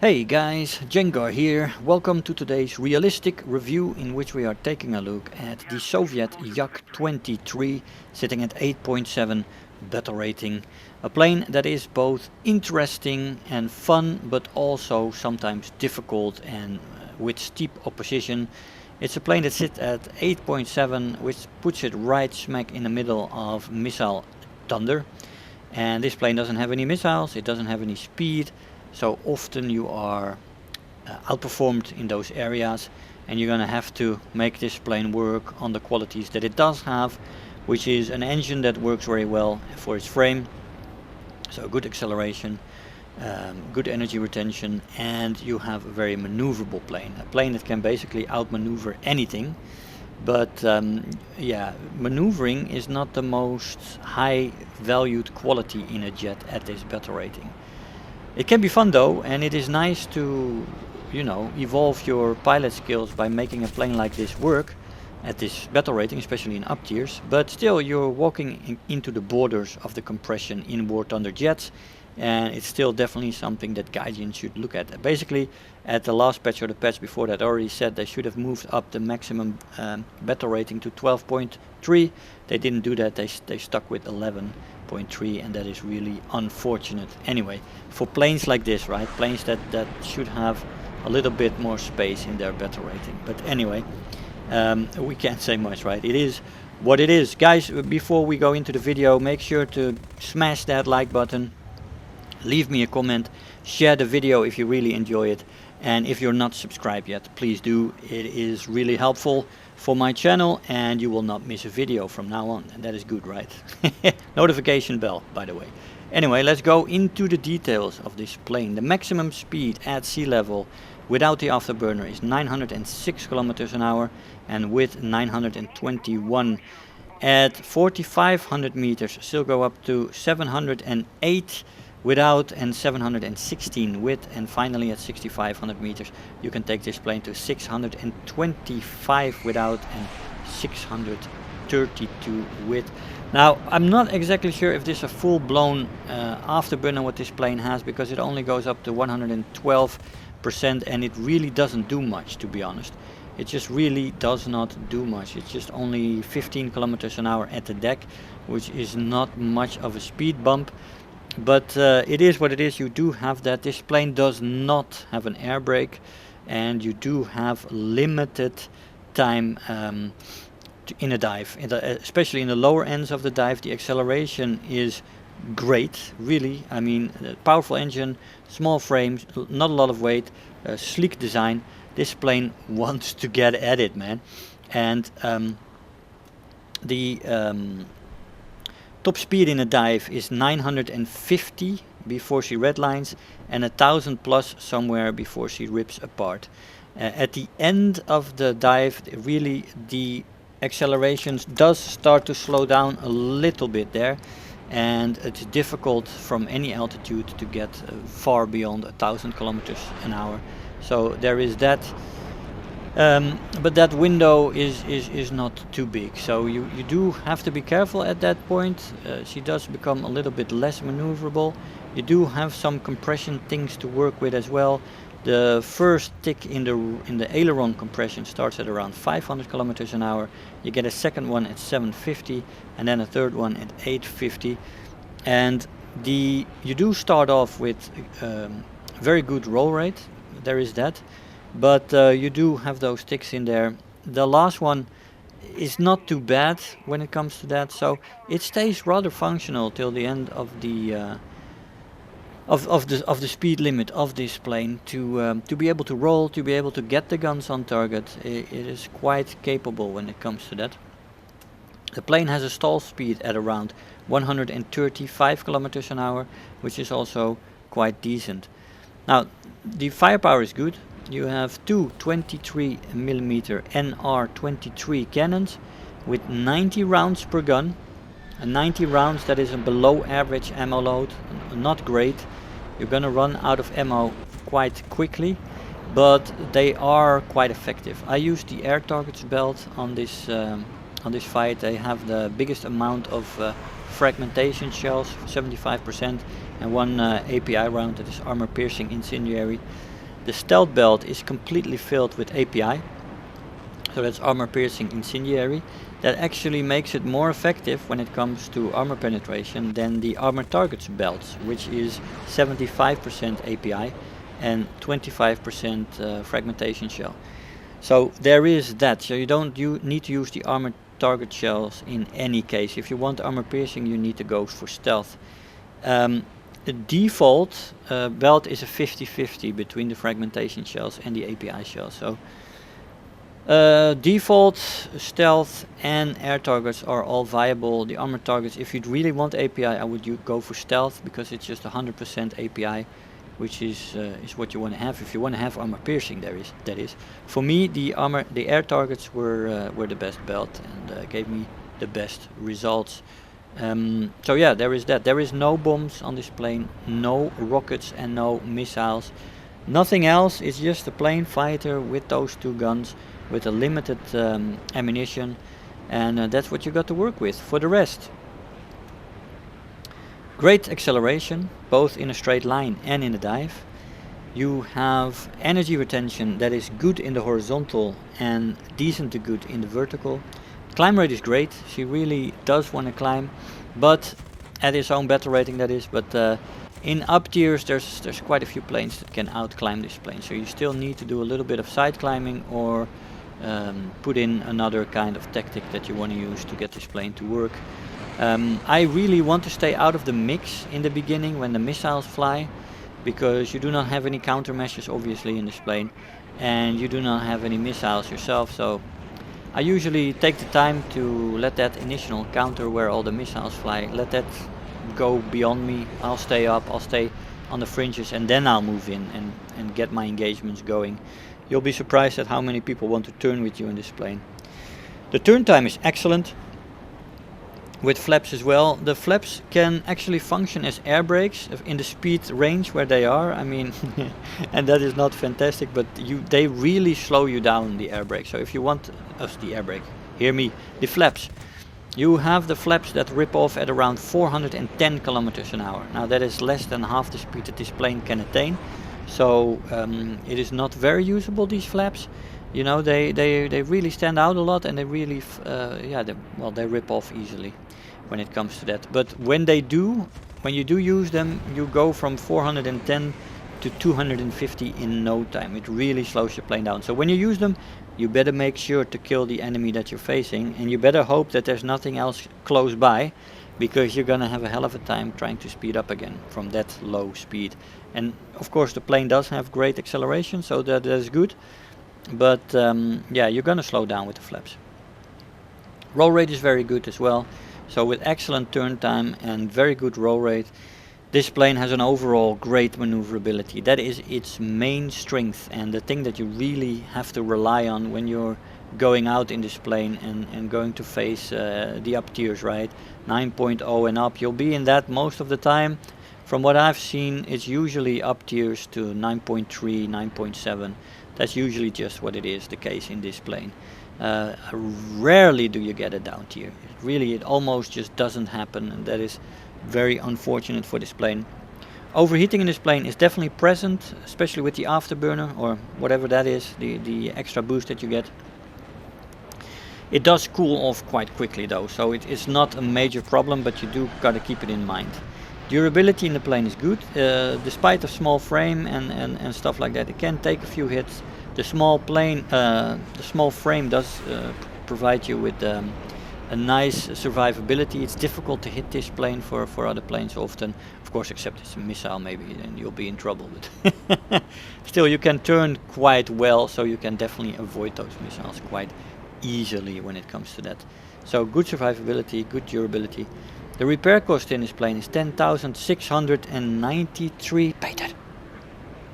Hey guys, Jengar here. Welcome to today's realistic review in which we are taking a look at the Soviet Yak-23 sitting at 8.7 battle rating. A plane that is both interesting and fun but also sometimes difficult and with steep opposition. It's a plane that sits at 8.7, which puts it right smack in the middle of missile thunder. And this plane doesn't have any missiles, it doesn't have any speed. So often you are outperformed in those areas, and you're gonna have to make this plane work on the qualities that it does have, which is an engine that works very well for its frame, so good acceleration, good energy retention, and you have a very maneuverable plane, a plane that can basically outmaneuver anything. But yeah, maneuvering is not the most high valued quality in a jet at this battle rating. It can be fun though, and it is nice to, evolve your pilot skills by making a plane like this work at this battle rating, especially in up tiers. But still, you're walking into the borders of the compression in war thunder jets, and it's still definitely something that Gaijin should look at. Basically, at the last patch or the patch before that, I already said they should have moved up the maximum battle rating to 12.3. They didn't do that. They stuck with 11.3, and that is really unfortunate. Anyway, for planes like this, right, planes that should have a little bit more space in their battle rating. But anyway, we can't say much, right? It is what it is. Guys, before we go into the video, make sure to smash that like button, leave me a comment, share the video if you really enjoy it, and if you're not subscribed yet, please do. It is really helpful for my channel, and you will not miss a video from now on, and that is good, right? Notification bell, by the way. Anyway, let's go into the details of this plane. The maximum speed at sea level without the afterburner is 906 kilometers an hour, and with 921. At 4,500 meters, still go up to 708 without and 716 with, and finally at 6,500 meters you can take this plane to 625 without and 632 with. Now, I'm not exactly sure if this is a full-blown afterburner what this plane has, because it only goes up to 112%, and it really doesn't do much, to be honest. It just really does not do much. It's just only 15 kilometers an hour at the deck, which is not much of a speed bump. But it is what it is. You do have that. This plane does not have an air brake, and you do have limited time in a dive, especially in the lower ends of the dive. The acceleration is great, really. I mean, powerful engine, small frames, not a lot of weight, sleek design. This plane wants to get at it, man. And the top speed in a dive is 950 before she redlines, and 1,000 plus somewhere before she rips apart. At the end of the dive, really the accelerations does start to slow down a little bit there, and it's difficult from any altitude to get far beyond 1,000 kilometers an hour. So there is that. But that window is not too big, so you do have to be careful at that point. She does become a little bit less maneuverable. You do have some compression things to work with as well. The first tick in the aileron compression starts at around 500 kilometers an hour. You get a second one at 750, and then a third one at 850. And you do start off with very good roll rate. There is that. But you do have those ticks in there. The last one is not too bad when it comes to that, so it stays rather functional till the end of the speed limit of this plane to be able to roll, to be able to get the guns on target. It is quite capable when it comes to that. The plane has a stall speed at around 135 kilometers an hour, which is also quite decent. Now, the firepower is good. You have two 23mm NR-23 cannons with 90 rounds per gun. And 90 rounds, that is a below average ammo load, not great. You're gonna run out of ammo quite quickly, but they are quite effective. I use the air targets belt on this fight. They have the biggest amount of fragmentation shells, 75%, and one API round that is armor piercing incendiary. The stealth belt is completely filled with API, so that's armor piercing incendiary. That actually makes it more effective when it comes to armor penetration than the armor targets belts, which is 75% API and 25% fragmentation shell. So there is that. So you don't need to use the armor target shells in any case. If you want armor piercing, you need to go for stealth. The default belt is a 50-50 between the fragmentation shells and the API shells. So default, stealth and air targets are all viable. The armor targets, if you'd really want API, I would go for stealth, because it's just 100% API, which is what you want to have. If you want to have armor piercing, that is. For me, the air targets were the best belt, and gave me the best results. So yeah, there is that. There is no bombs on this plane, no rockets and no missiles. Nothing else. It's just a plain fighter with those two guns, with a limited ammunition, and that's what you got to work with. For the rest, great acceleration, both in a straight line and in a dive. You have energy retention that is good in the horizontal and decent to good in the vertical. Climb rate is great. She really does want to climb, but at its own battle rating, that is. But in up tiers, there's quite a few planes that can outclimb this plane. So you still need to do a little bit of side climbing, or put in another kind of tactic that you want to use to get this plane to work. I really want to stay out of the mix in the beginning when the missiles fly, because you do not have any countermeasures obviously in this plane, and you do not have any missiles yourself. So I usually take the time to let that initial counter where all the missiles fly, let that go beyond me. I'll stay up, I'll stay on the fringes, and then I'll move in and get my engagements going. You'll be surprised at how many people want to turn with you in this plane. The turn time is excellent, with flaps as well. The flaps can actually function as air brakes in the speed range where they are. I mean, and that is not fantastic, but they really slow you down, the air brake. So if you want the air brake, hear me, the flaps. You have the flaps that rip off at around 410 kilometers an hour. Now that is less than half the speed that this plane can attain. So it is not very usable, these flaps. You know, they really stand out a lot, and they really, they rip off easily when it comes to that. But when you do use them, you go from 410 to 250 in no time. It really slows your plane down. So when you use them, you better make sure to kill the enemy that you're facing, and you better hope that there's nothing else close by, because you're gonna have a hell of a time trying to speed up again from that low speed. And of course the plane does have great acceleration, so that is good, but yeah, you're gonna slow down with the flaps. Roll rate is very good as well, so with excellent turn time and very good roll rate, this plane has an overall great maneuverability. That is its main strength, and the thing that you really have to rely on when you're going out in this plane and going to face the up tiers, right? 9.0 and up, you'll be in that most of the time. From what I've seen, it's usually up tiers to 9.3, 9.7. That's usually just what it is the case in this plane. Rarely do you get a down tier. It almost just doesn't happen, and that is very unfortunate for this plane. Overheating in this plane is definitely present, especially with the afterburner or whatever that is, the extra boost that you get. It does cool off quite quickly though, so it's not a major problem, but you do gotta keep it in mind. Durability in the plane is good, despite a small frame and stuff like that. It can take a few hits. The small frame does provide you with a nice survivability. It's difficult to hit this plane for other planes often, of course, except it's a missile maybe, then you'll be in trouble. But still, you can turn quite well, so you can definitely avoid those missiles quite easily when it comes to that. So good survivability, good durability. The repair cost in this plane is 10,693. Peter,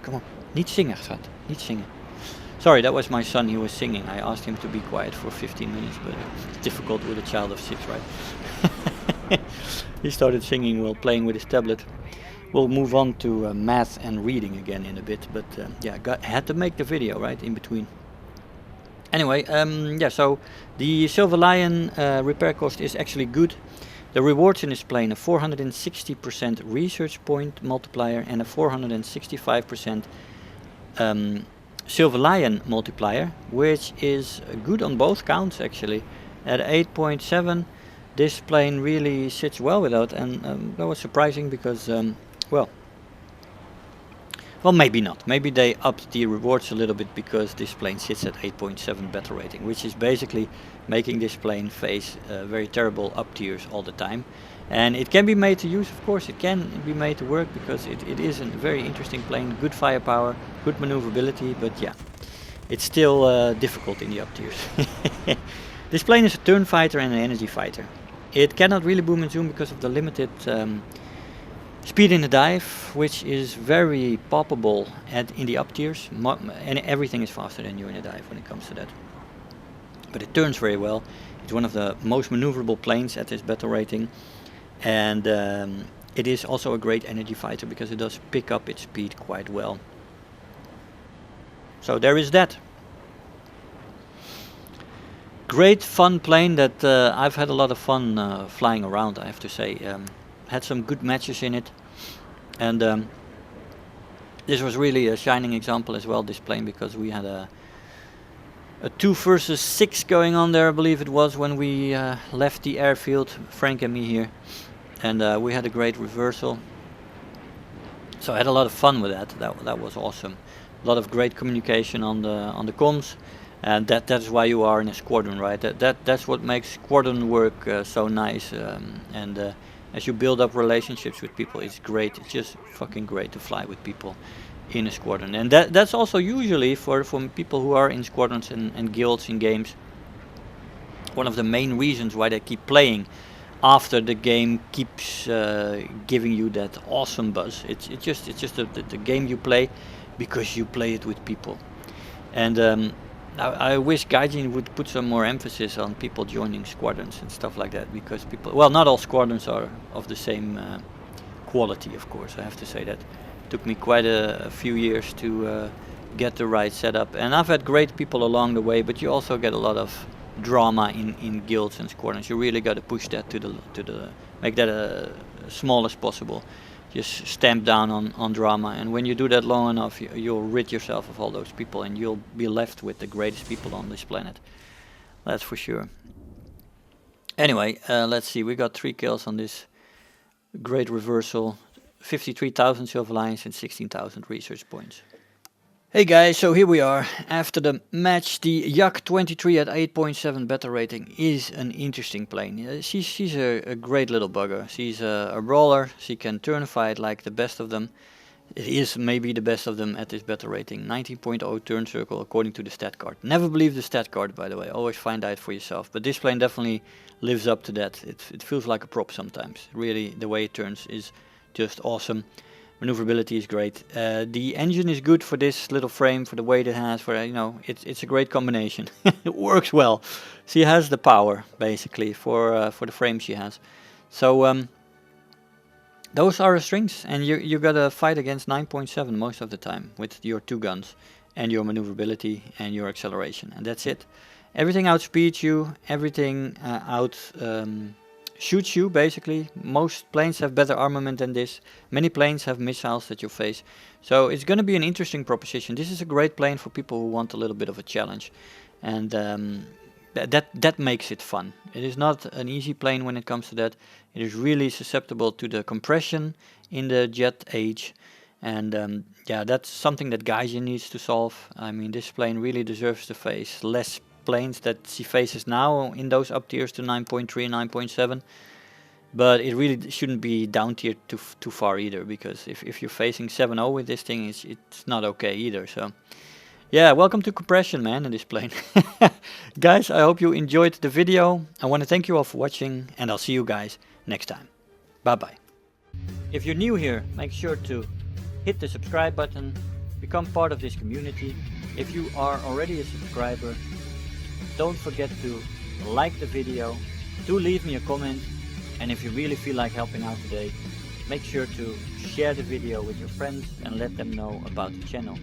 come on, niet zingen, schat, niet zingen. Sorry, that was my son, he was singing. I asked him to be quiet for 15 minutes, but it's difficult with a child of 6, right? He started singing while playing with his tablet. We'll move on to math and reading again in a bit, but yeah, had to make the video, right, in between. Anyway, yeah, so the Silver Lion repair cost is actually good. The rewards in this plane, a 460% research point multiplier and a 465% Silver Lion multiplier, which is good on both counts actually. At 8.7, this plane really sits well with that, and that was surprising because, well, maybe not. Maybe they upped the rewards a little bit because this plane sits at 8.7 battle rating, which is basically making this plane face very terrible up tiers all the time. And it can be made to use, of course, it can be made to work because it is a very interesting plane, good firepower, good maneuverability, but yeah, it's still difficult in the up tiers. This plane is a turn fighter and an energy fighter. It cannot really boom and zoom because of the limited speed in the dive, which is very palpable in the up tiers, and everything is faster than you in the dive when it comes to that. But it turns very well. It's one of the most maneuverable planes at this battle rating, and it is also a great energy fighter because it does pick up its speed quite well. So there is that. Great fun plane that I've had a lot of fun flying around, I have to say. Had some good matches in it, and this was really a shining example as well, this plane, because we had a 2 versus 6 going on there, I believe it was, when we left the airfield, Frank and me here, and we had a great reversal. So I had a lot of fun with that. That was awesome. A lot of great communication on the comms. And that's why you are in a squadron, right? That's what makes squadron work so nice. As you build up relationships with people, it's great. It's just fucking great to fly with people in a squadron. And that's also usually for people who are in squadrons and guilds in games, one of the main reasons why they keep playing after the game keeps giving you that awesome buzz. It's just the game you play because you play it with people. And I wish Gaijin would put some more emphasis on people joining squadrons and stuff like that, because people, well, not all squadrons are of the same quality, of course, I have to say that. It took me quite a few years to get the right setup, and I've had great people along the way, but you also get a lot of drama in guilds and squadrons. You really got to push that to the make that as small as possible. Just stamp down on drama, and when you do that long enough, you'll rid yourself of all those people, and you'll be left with the greatest people on this planet. That's for sure. Anyway, let's see. We got 3 kills on this great reversal. 53,000 Silver Lions and 16,000 research points. Hey guys, so here we are. After the match, the Yak-23 at 8.7 battle rating is an interesting plane. She's a great little bugger. She's a brawler. She can turn fight like the best of them. It is maybe the best of them at this battle rating. 19.0 turn circle according to the stat card. Never believe the stat card, by the way. Always find out for yourself. But this plane definitely lives up to that. It feels like a prop sometimes. Really, the way it turns is just awesome. Maneuverability is great. The engine is good for this little frame, for the weight it has. For it's a great combination. It works well. She has the power basically for the frame she has. So those are her strengths, and you gotta fight against 9.7 most of the time with your 2 guns and your maneuverability and your acceleration, and that's it. Everything outspeeds you. Everything shoots you, basically. Most planes have better armament than this. Many planes have missiles that you face. So it's going to be an interesting proposition. This is a great plane for people who want a little bit of a challenge. And that makes it fun. It is not an easy plane when it comes to that. It is really susceptible to the compression in the jet age. And yeah, that's something that Gaijin needs to solve. I mean, this plane really deserves to face less planes that she faces now in those up tiers to 9.3 and 9.7, but it really shouldn't be down tier too far either, because if you're facing 7.0 with this thing, it's not okay either. So yeah, welcome to compression, man, in this plane. Guys, I hope you enjoyed the video. I want to thank you all for watching, and I'll see you guys next time. Bye bye. If you're new here, make sure to hit the subscribe button, become part of this community. If you are already a subscriber, don't forget to like the video, do leave me a comment, and if you really feel like helping out today, make sure to share the video with your friends and let them know about the channel.